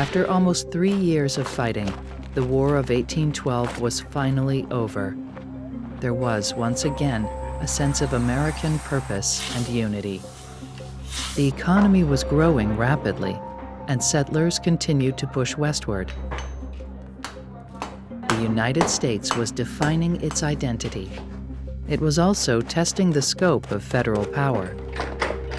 After almost 3 years of fighting, the War of 1812 was finally over. There was, once again, a sense of American purpose and unity. The economy was growing rapidly, and settlers continued to push westward. The United States was defining its identity. It was also testing the scope of federal power.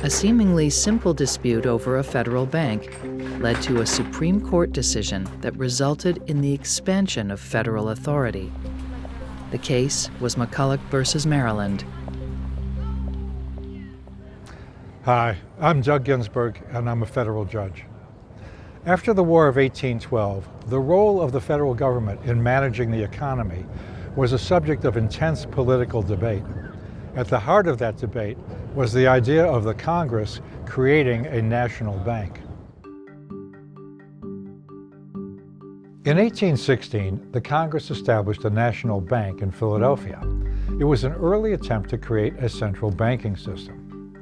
A seemingly simple dispute over a federal bank led to a Supreme Court decision that resulted in the expansion of federal authority. The case was McCulloch versus Maryland. Hi, I'm Doug Ginsburg, and I'm a federal judge. After the War of 1812, the role of the federal government in managing the economy was a subject of intense political debate. At the heart of that debate was the idea of the Congress creating a national bank. In 1816, the Congress established a national bank in Philadelphia. It was an early attempt to create a central banking system.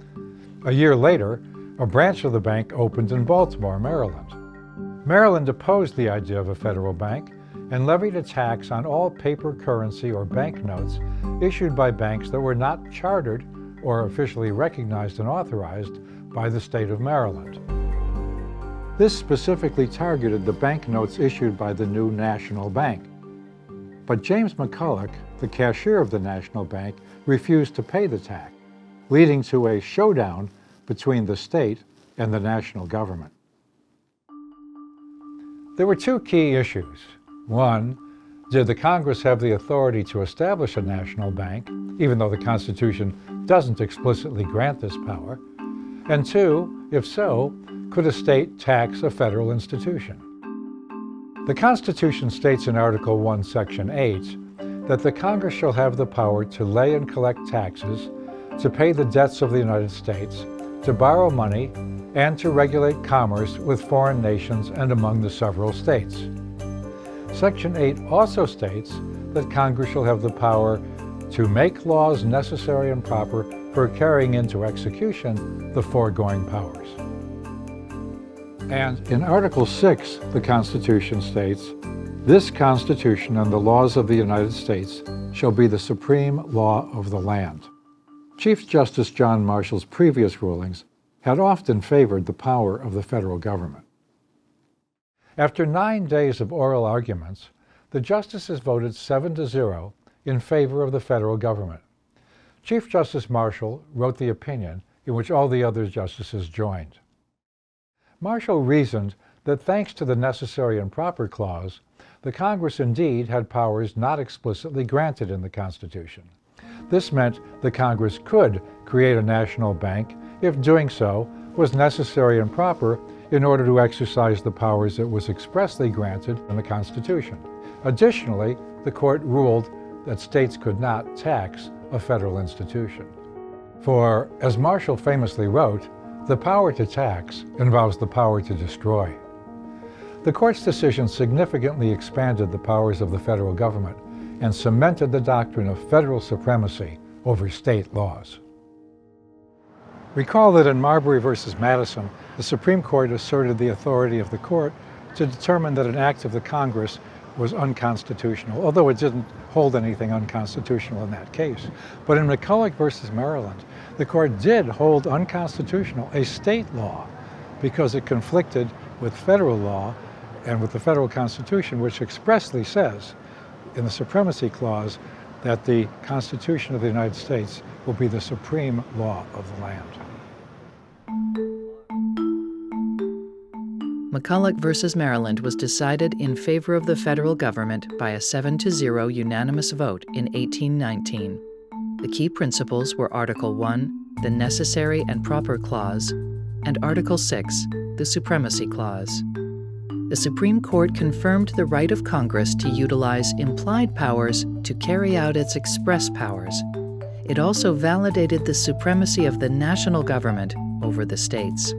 A year later, a branch of the bank opened in Baltimore, Maryland. Maryland opposed the idea of a federal bank and levied a tax on all paper currency or banknotes issued by banks that were not chartered or officially recognized and authorized by the state of Maryland. This specifically targeted the banknotes issued by the new national bank. But James McCulloch, the cashier of the national bank, refused to pay the tax, leading to a showdown between the state and the national government. There were two key issues. One, did the Congress have the authority to establish a national bank, even though the Constitution doesn't explicitly grant this power? And two, if so, could a state tax a federal institution? The Constitution states in Article 1, Section 8, that the Congress shall have the power to lay and collect taxes, to pay the debts of the United States, to borrow money, and to regulate commerce with foreign nations and among the several states. Section 8 also states that Congress shall have the power to make laws necessary and proper for carrying into execution the foregoing powers. And in Article 6, the Constitution states, "This Constitution and the laws of the United States shall be the supreme law of the land." Chief Justice John Marshall's previous rulings had often favored the power of the federal government. After 9 days of oral arguments, the justices voted 7-0 in favor of the federal government. Chief Justice Marshall wrote the opinion in which all the other justices joined. Marshall reasoned that thanks to the necessary and proper clause, the Congress indeed had powers not explicitly granted in the Constitution. This meant the Congress could create a national bank if doing so was necessary and proper in order to exercise the powers it was expressly granted in the Constitution. Additionally, the court ruled that states could not tax a federal institution. For, as Marshall famously wrote, the power to tax involves the power to destroy. The court's decision significantly expanded the powers of the federal government and cemented the doctrine of federal supremacy over state laws. Recall that in Marbury versus Madison, the Supreme Court asserted the authority of the court to determine that an act of the Congress was unconstitutional, although it didn't hold anything unconstitutional in that case. But in McCulloch versus Maryland, the court did hold unconstitutional a state law because it conflicted with federal law and with the federal Constitution, which expressly says in the Supremacy Clause that the Constitution of the United States will be the supreme law of the land. McCulloch versus Maryland was decided in favor of the federal government by a 7-0 unanimous vote in 1819. The key principles were Article 1, the Necessary and Proper Clause, and Article 6, the Supremacy Clause. The Supreme Court confirmed the right of Congress to utilize implied powers to carry out its express powers. It also validated the supremacy of the national government over the states.